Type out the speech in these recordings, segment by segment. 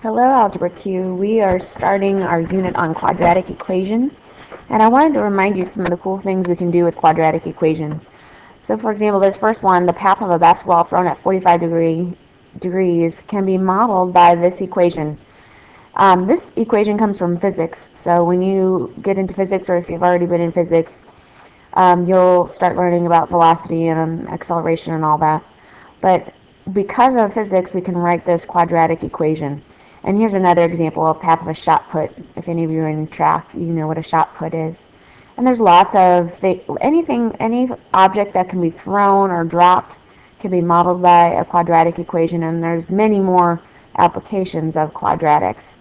Hello, Algebra 2. We are starting our unit on quadratic equations, and I wanted to remind you some of the cool things we can do with quadratic equations. So, for example, this first one, the path of a basketball thrown at 45 degrees, can be modeled by this equation. This equation comes from physics, so when you get into physics, or if you've already been in physics, you'll start learning about velocity and acceleration and all that. But because of physics, we can write this quadratic equation. And here's another example of path of a shot put. If any of you are in track, you know what a shot put is. And there's lots of any object that can be thrown or dropped can be modeled by a quadratic equation, and there's many more applications of quadratics.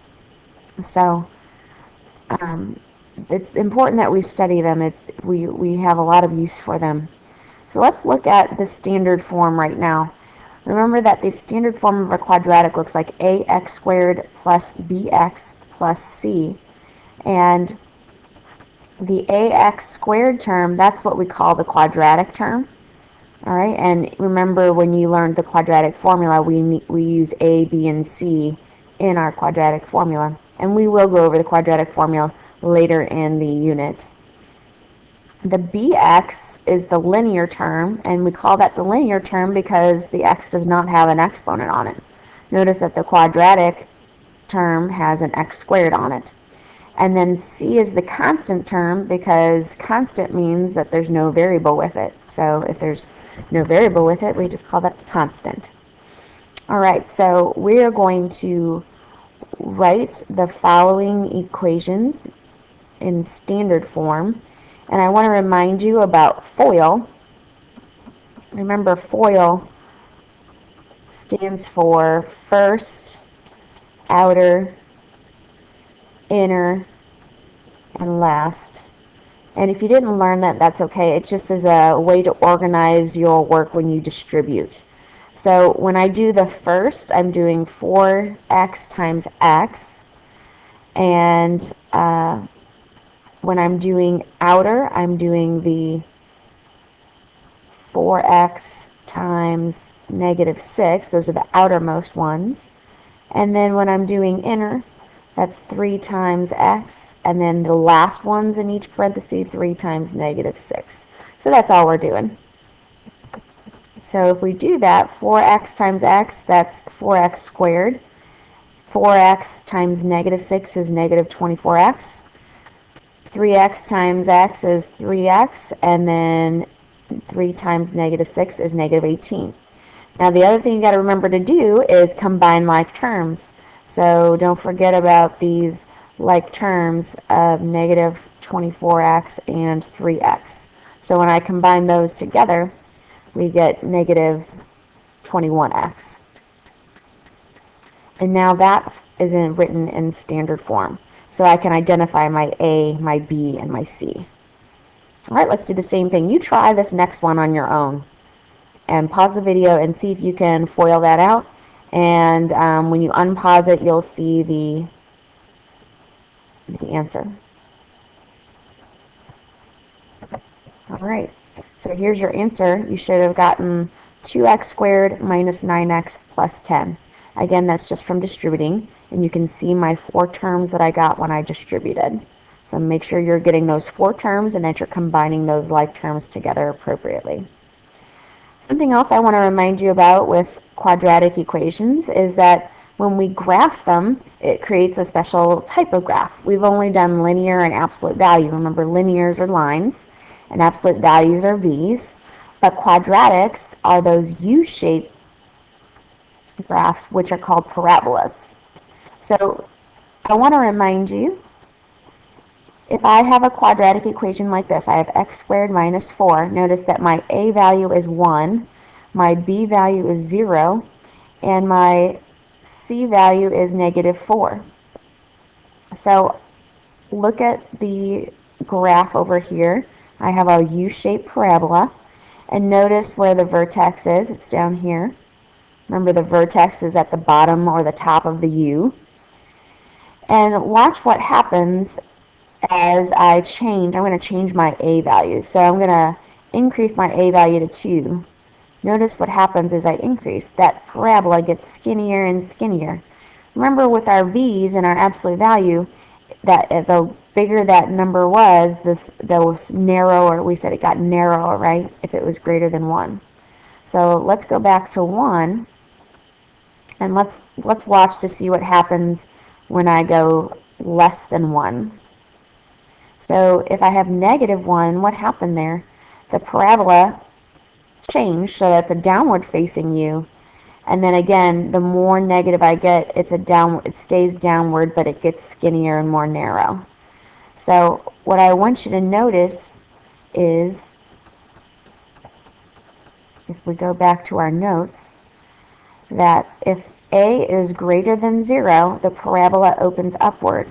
So it's important that we study them. We have a lot of use for them. So let's look at the standard form right now. Remember that the standard form of a quadratic looks like ax squared plus bx plus c. And the ax squared term, that's what we call the quadratic term. All right, and remember when you learned the quadratic formula, we use a, b, and c in our quadratic formula. And we will go over the quadratic formula later in the unit. The bx is the linear term, and we call that the linear term because the x does not have an exponent on it. Notice that the quadratic term has an x squared on it. And then c is the constant term because constant means that there's no variable with it. So if there's no variable with it, we just call that constant. All right, so we are going to write the following equations in standard form. And I want to remind you about FOIL. Remember, FOIL stands for first, outer, inner, and last. And if you didn't learn that, that's okay. It just is a way to organize your work when you distribute. So when I do the first, I'm doing 4x times x. And when I'm doing outer, I'm doing the 4x times negative 6. Those are the outermost ones. And then when I'm doing inner, that's 3 times x. And then the last ones in each parenthesis, 3 times negative 6. So that's all we're doing. So if we do that, 4x times x, that's 4x squared. 4x times negative 6 is negative 24x. 3x times x is 3x, and then 3 times negative 6 is negative 18. Now the other thing you got to remember to do is combine like terms. So don't forget about these like terms of negative 24x and 3x. So when I combine those together, we get negative 21x. And now that is written in standard form. So I can identify my A, my B, and my C. All right, let's do the same thing. You try this next one on your own. And pause the video and see if you can FOIL that out. And when you unpause it, you'll see the answer. All right, so here's your answer. You should have gotten 2x squared minus 9x plus 10. Again, that's just from distributing, and you can see my 4 terms that I got when I distributed. So make sure you're getting those 4 terms and that you're combining those like terms together appropriately. Something else I want to remind you about with quadratic equations is that when we graph them, it creates a special type of graph. We've only done linear and absolute value. Remember, linears are lines, and absolute values are v's. But quadratics are those U-shaped graphs, which are called parabolas. So I want to remind you, if I have a quadratic equation like this, I have x squared minus 4. Notice that my a value is 1, my b value is 0, and my c value is negative 4. So look at the graph over here. I have a U-shaped parabola, and notice where the vertex is. It's down here. Remember, the vertex is at the bottom or the top of the U. And watch what happens as I change. I'm going to change my a value. So I'm going to increase my a value to 2. Notice what happens as I increase. That parabola gets skinnier and skinnier. remember with our v's and our absolute value, that the bigger that number was, those narrower, we said it got narrower, right, if it was greater than 1. So let's go back to 1, and let's watch to see what happens when I go less than 1. So if I have -1, what happened there? The parabola changed, so that's a downward facing U. And then again, the more negative I get, it stays downward, but it gets skinnier and more narrow. So what I want you to notice is, if we go back to our notes, that if A is greater than 0, the parabola opens upward.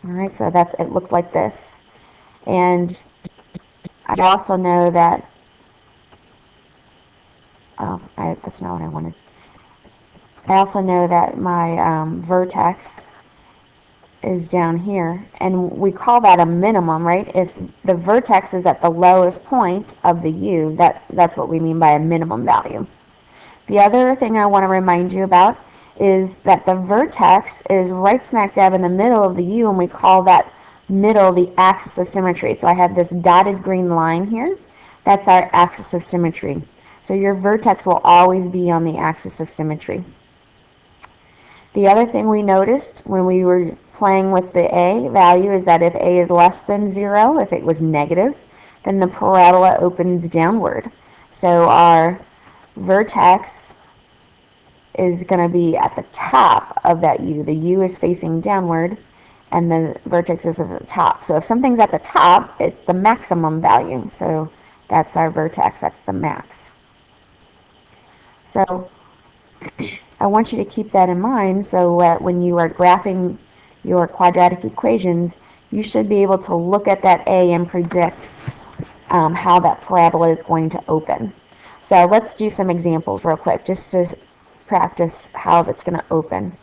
All right, so it looks like this. And I also know that, that's not what I wanted. I also know that my vertex is down here, and we call that a minimum, right? If the vertex is at the lowest point of the U, that's what we mean by a minimum value. The other thing I want to remind you about is that the vertex is right smack dab in the middle of the U, and we call that middle the axis of symmetry. So I have this dotted green line here. That's our axis of symmetry. So your vertex will always be on the axis of symmetry. The other thing we noticed when we were playing with the A value is that if A is less than 0, if it was negative, then the parabola opens downward. So our vertex is going to be at the top of that U. The U is facing downward, and the vertex is at the top. So if something's at the top, it's the maximum value. So that's our vertex, that's the max. So I want you to keep that in mind, so that when you are graphing your quadratic equations, you should be able to look at that A and predict how that parabola is going to open. So let's do some examples real quick, just to practice how it's going to open.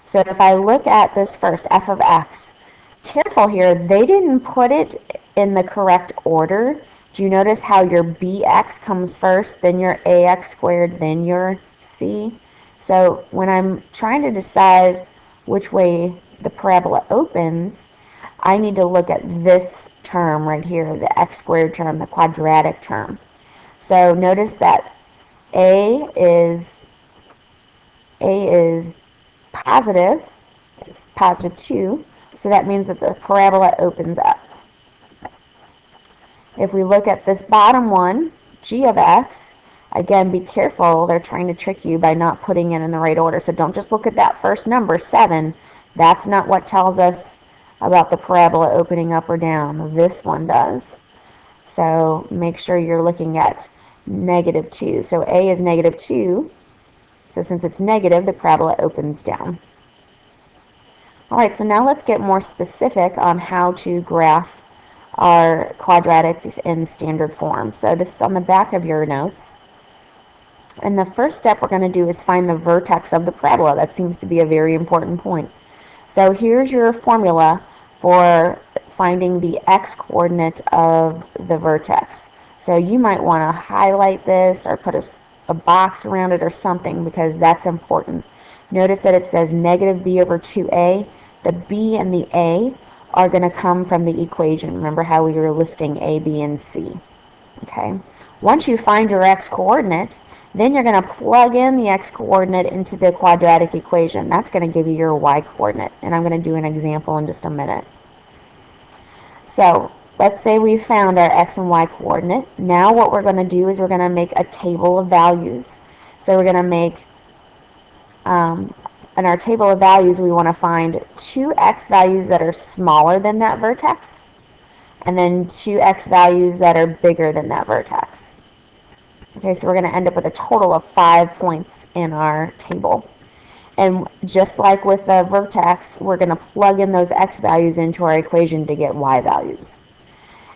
So if I look at this first, f of x, careful here, they didn't put it in the correct order. Do you notice how your bx comes first, then your ax squared, then your c? So when I'm trying to decide which way the parabola opens, I need to look at this term right here, the x squared term, the quadratic term. So notice that A is positive, it's positive 2, so that means that the parabola opens up. If we look at this bottom one, g of x, again, be careful, they're trying to trick you by not putting it in the right order, so don't just look at that first number, 7, that's not what tells us about the parabola opening up or down, this one does. So make sure you're looking at -2. So A is -2. So since it's negative, the parabola opens down. All right, so now let's get more specific on how to graph our quadratic in standard form. So this is on the back of your notes. And the first step we're going to do is find the vertex of the parabola. That seems to be a very important point. So here's your formula for finding the x-coordinate of the vertex. So you might want to highlight this or put a box around it or something, because that's important. Notice that it says -b over 2a. The b and the a are going to come from the equation. Remember how we were listing a, b, and c. Okay. Once you find your x-coordinate, then you're going to plug in the x-coordinate into the quadratic equation. That's going to give you your y-coordinate, and I'm going to do an example in just a minute. So let's say we found our x and y coordinate. Now what we're going to do is we're going to make a table of values. So we're going to make, in our table of values, we want to find 2 x values that are smaller than that vertex, and then 2 x values that are bigger than that vertex. Okay, so we're going to end up with a total of 5 points in our table. And just like with the vertex, we're going to plug in those x values into our equation to get y values.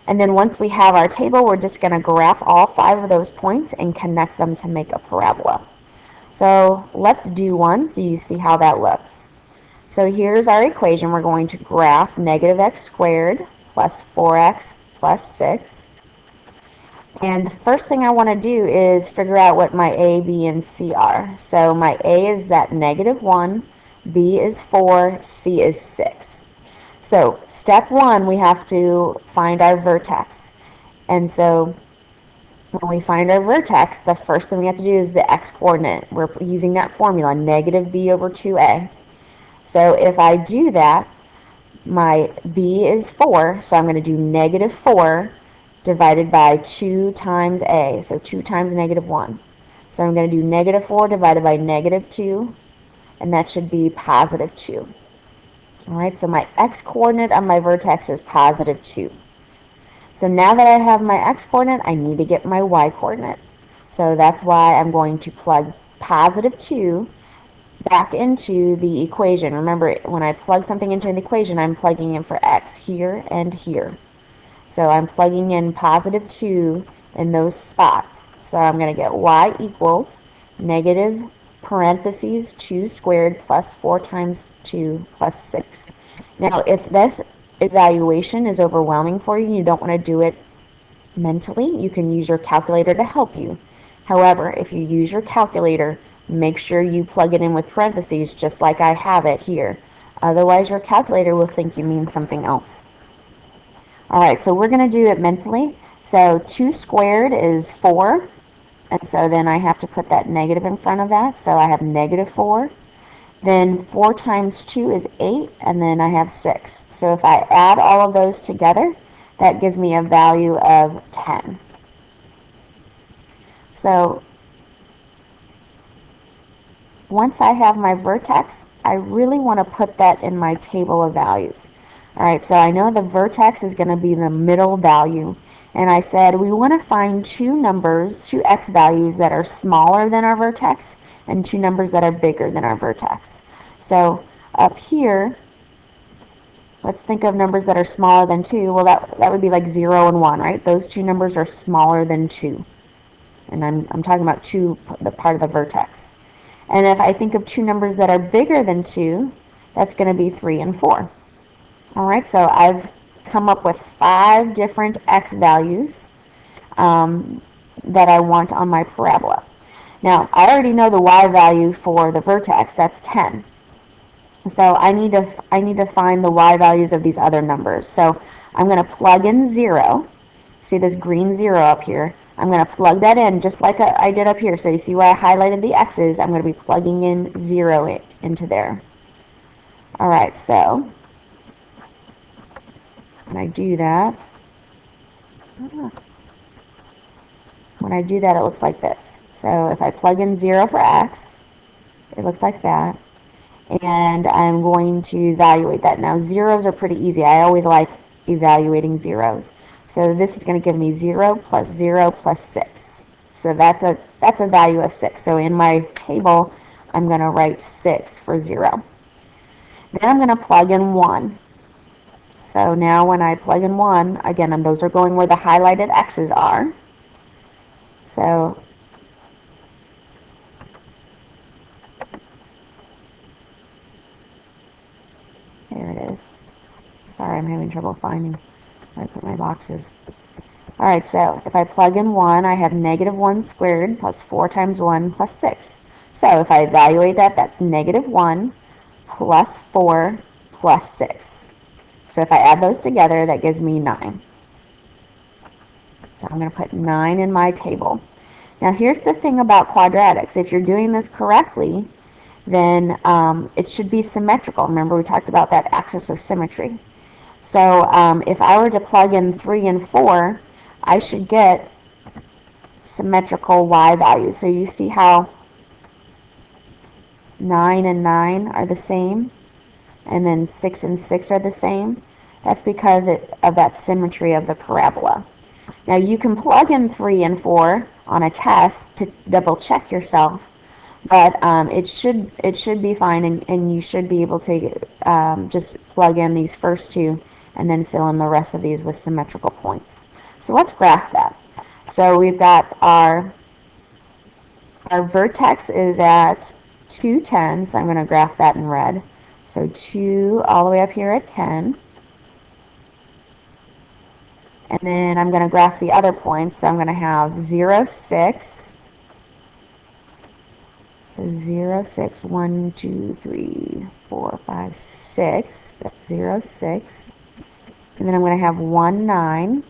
And then once we have our table, we're just going to graph all 5 of those points and connect them to make a parabola. So let's do one so you see how that looks. So here's our equation. We're going to graph -x squared plus 4x plus 6. And the first thing I want to do is figure out what my a, b, and c are. So my a is that -1, B is 4, C is 6. So step 1, we have to find our vertex. And so when we find our vertex, the first thing we have to do is the x-coordinate. We're using that formula, negative b over 2a. So if I do that, my b is 4, so I'm going to do negative 4 divided by 2 times a, so 2 times negative 1. So I'm going to do negative 4 divided by negative 2, and that should be positive 2. Alright, so my x-coordinate on my vertex is positive 2. So now that I have my x-coordinate, I need to get my y-coordinate. So that's why I'm going to plug positive 2 back into the equation. Remember, when I plug something into an equation, I'm plugging in for x here and here. So I'm plugging in positive 2 in those spots. So I'm going to get y equals negative parentheses 2 squared plus 4 times 2 plus 6. Now, if this evaluation is overwhelming for you and you don't want to do it mentally, you can use your calculator to help you. However, if you use your calculator, make sure you plug it in with parentheses just like I have it here. Otherwise, your calculator will think you mean something else. Alright, so we're going to do it mentally. So 2 squared is 4. And so then I have to put that negative in front of that. So I have negative 4. Then 4 times 2 is 8. And then I have 6. So if I add all of those together, that gives me a value of 10. So once I have my vertex, I really want to put that in my table of values. Alright, so I know the vertex is going to be the middle value. And I said we want to find two numbers, two x values that are smaller than our vertex and two numbers that are bigger than our vertex. So up here, let's think of numbers that are smaller than 2. Well, that would be like 0 and 1, right? Those two numbers are smaller than 2. And I'm talking about 2, the part of the vertex. And if I think of two numbers that are bigger than 2, that's going to be 3 and 4. Alright, so I've come up with 5 different x values that I want on my parabola. Now, I already know the y value for the vertex, that's 10. So I need to find the y values of these other numbers. So I'm going to plug in 0. See this green 0 up here? I'm going to plug that in just like I did up here. So you see where I highlighted the x's? I'm going to be plugging in 0 into there. Alright, so when I do that, it looks like this. So if I plug in 0 for x, it looks like that. And I'm going to evaluate that. Now, zeros are pretty easy. I always like evaluating zeros. So this is going to give me 0 plus 0 plus 6. So that's a value of 6. So in my table, I'm going to write 6 for 0. Then I'm going to plug in 1. So now when I plug in 1, again, those are going where the highlighted x's are. So there it is. Sorry, I'm having trouble finding where I put my boxes. Alright, so if I plug in 1, I have negative 1 squared plus 4 times 1 plus 6. So if I evaluate that, that's negative 1 plus 4 plus 6. So if I add those together, that gives me 9. So I'm going to put 9 in my table. Now here's the thing about quadratics. If you're doing this correctly, then it should be symmetrical. Remember we talked about that axis of symmetry. So if I were to plug in 3 and 4, I should get symmetrical y values. So you see how 9 and 9 are the same, and then 6 and 6 are the same. That's because of that symmetry of the parabola. Now you can plug in 3 and 4 on a test to double check yourself, but it should be fine, and you should be able to just plug in these first two and then fill in the rest of these with symmetrical points. So let's graph that. So we've got our vertex is at 2, 10, so I'm going to graph that in red. So 2 all the way up here at 10. And then I'm going to graph the other points. So I'm going to have 0, 6. So 0, 6, 1, 2, 3, 4, 5, 6. That's 0, 6. And then I'm going to have 1, 9.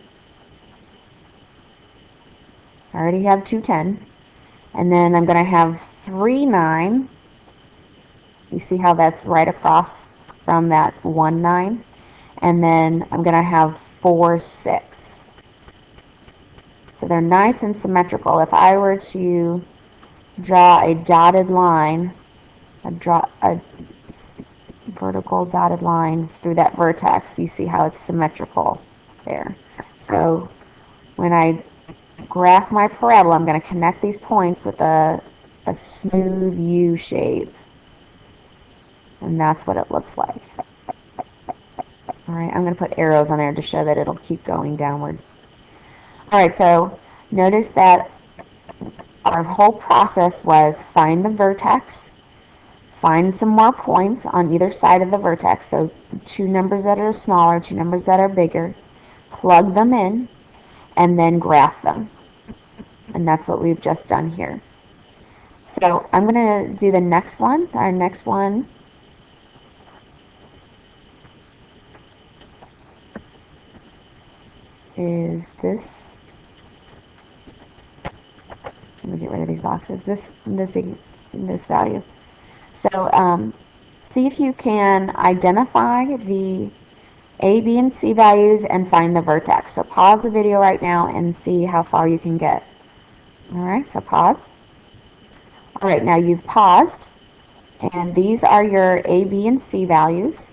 I already have 2, 10. And then I'm going to have 3, 9. You see how that's right across from that 1, 9? And then I'm going to have 4, 6. So they're nice and symmetrical. If I were to draw a dotted line, draw a vertical dotted line through that vertex, you see how it's symmetrical there. So when I graph my parabola, I'm going to connect these points with a smooth U shape. And that's what it looks like. Alright, I'm going to put arrows on there to show that it'll keep going downward. Alright, so notice that our whole process was find the vertex, find some more points on either side of the vertex, so two numbers that are smaller, two numbers that are bigger, plug them in, and then graph them. And that's what we've just done here. So I'm going to do the next one. Our next one is this. Let me get rid of these boxes. This value. So see if you can identify the A, B, and C values and find the vertex. So pause the video right now and see how far you can get. Alright, so pause. Alright, now you've paused, and these are your A, B, and C values,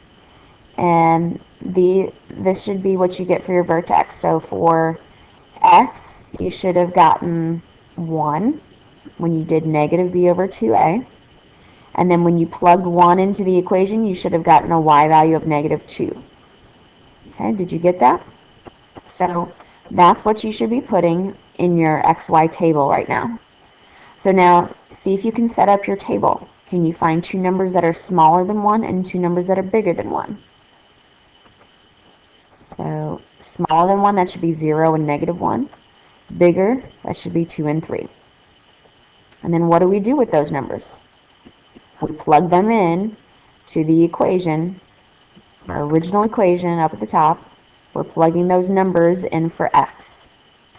and this should be what you get for your vertex. So for X, you should have gotten 1 when you did negative B over 2A, and then when you plugged 1 into the equation, you should have gotten a Y value of negative 2. Okay, did you get that? So that's what you should be putting in your XY table right now. So now see if you can set up your table. Can you find two numbers that are smaller than 1 and two numbers that are bigger than 1? So smaller than 1, that should be 0 and negative 1. Bigger, that should be 2 and 3. And then what do we do with those numbers? We plug them in to the equation, our original equation up at the top. We're plugging those numbers in for X.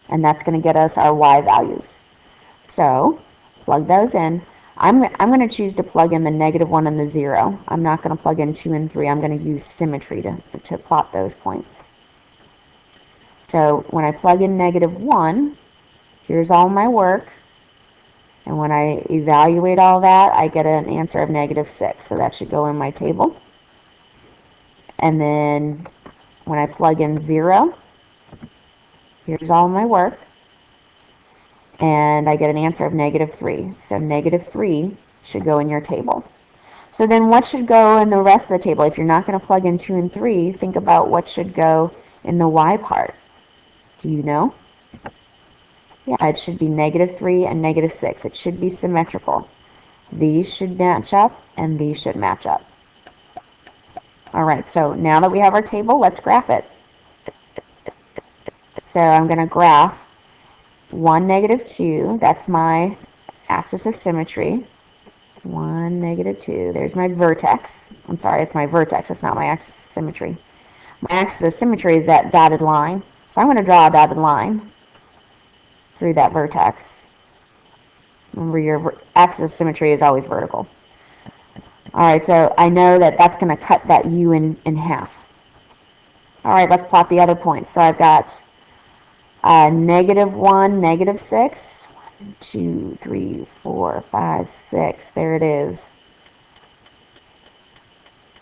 And that's going to get us our Y values. So plug those in. I'm going to choose to plug in the negative 1 and the 0. I'm not going to plug in 2 and 3. I'm going to use symmetry to plot those points. So when I plug in negative 1, here's all my work. And when I evaluate all that, I get an answer of negative 6. So that should go in my table. And then when I plug in 0, here's all my work. And I get an answer of negative 3. So negative 3 should go in your table. So then what should go in the rest of the table? If you're not going to plug in 2 and 3, think about what should go in the Y part. Do you know? Yeah, it should be negative 3 and negative 6. It should be symmetrical. These should match up, and these should match up. Alright, so now that we have our table, let's graph it. So I'm going to graph 1, negative 2. That's my axis of symmetry. 1, negative 2. There's my vertex. I'm sorry, it's my vertex. It's not my axis of symmetry. My axis of symmetry is that dotted line. So I'm going to draw a dotted line through that vertex. Remember, your axis of symmetry is always vertical. Alright, so I know that that's going to cut that U in half. Alright, let's plot the other points. So I've got negative 1, negative 6. 1, 2, 3, 4, 5, 6. There it is.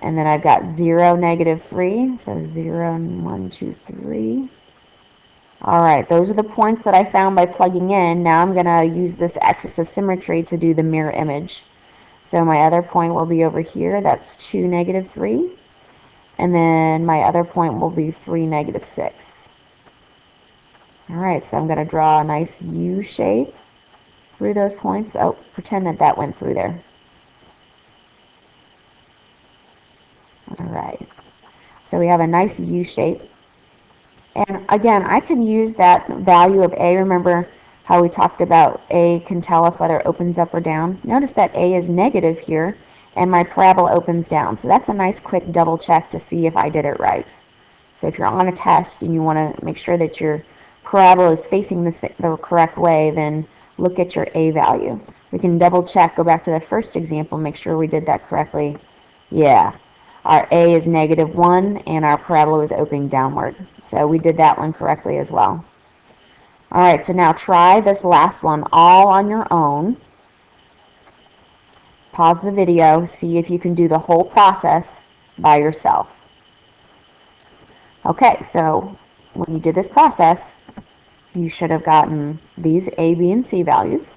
And then I've got 0, negative 3. So 0, 1, 2, 3. Alright, those are the points that I found by plugging in. Now I'm going to use this axis of symmetry to do the mirror image. So my other point will be over here. That's 2, negative 3. And then my other point will be 3, negative 6. Alright, so I'm going to draw a nice U shape through those points. Oh, pretend that that went through there. Alright, so we have a nice U shape. And again, I can use that value of A. Remember, how we talked about A can tell us whether it opens up or down. Notice that A is negative here, and my parabola opens down. So that's a nice quick double check to see if I did it right. So if you're on a test and you want to make sure that your parabola is facing the correct way, then look at your A value. We can double check, go back to the first example, make sure we did that correctly. Yeah, our A is -1 and our parabola is opening downward. So we did that one correctly as well. Alright, so now try this last one all on your own. Pause the video, see if you can do the whole process by yourself. Okay, so when you did this process, you should have gotten these A, B, and C values.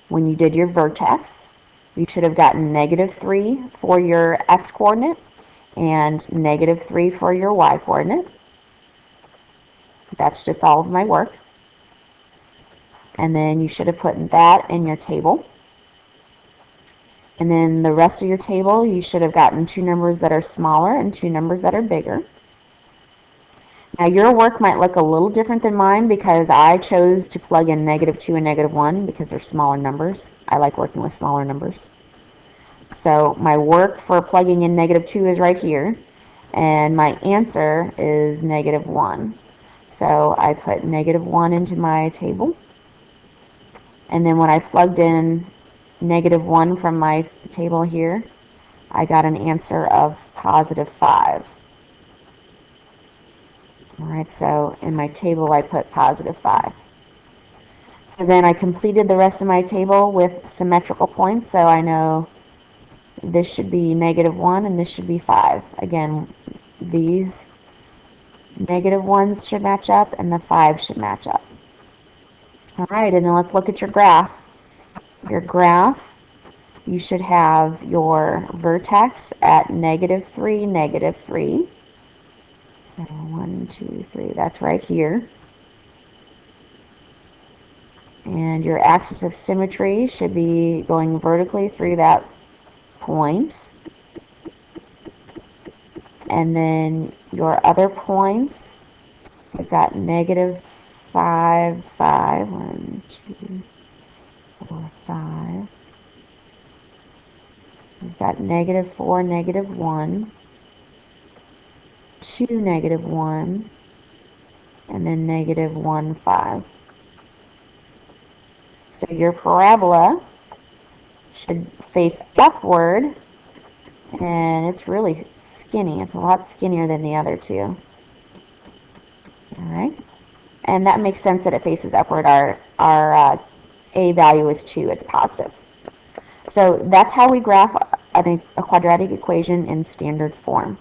When you did your vertex, you should have gotten -3 for your x-coordinate and -3 for your y-coordinate. That's just all of my work. And then you should have put that in your table. And then the rest of your table, you should have gotten 2 numbers that are smaller and 2 numbers that are bigger. Now your work might look a little different than mine because I chose to plug in -2 and -1 because they're smaller numbers. I like working with smaller numbers. So my work for plugging in -2 is right here, and my answer is -1. So I put -1 into my table, and then when I plugged in -1 from my table here, I got an answer of +5. Alright, so in my table I put +5. So then I completed the rest of my table with symmetrical points, so I know this should be -1 and this should be 5. Again, these -1s should match up and the 5 should match up. Alright, and then let's look at your graph. Your graph, you should have your vertex at -3, -3. So 1, 2, 3, that's right here. And your axis of symmetry should be going vertically through that point. And then your other points, you've got -5, 5, 1, 2, 4, 5. You've got -4, -1. 2, -1, and then -1, 5. So your parabola should face upward, and it's really skinny. It's a lot skinnier than the other two. Alright, and that makes sense that it faces upward. Our A value is 2, it's positive. So that's how we graph a quadratic equation in standard form.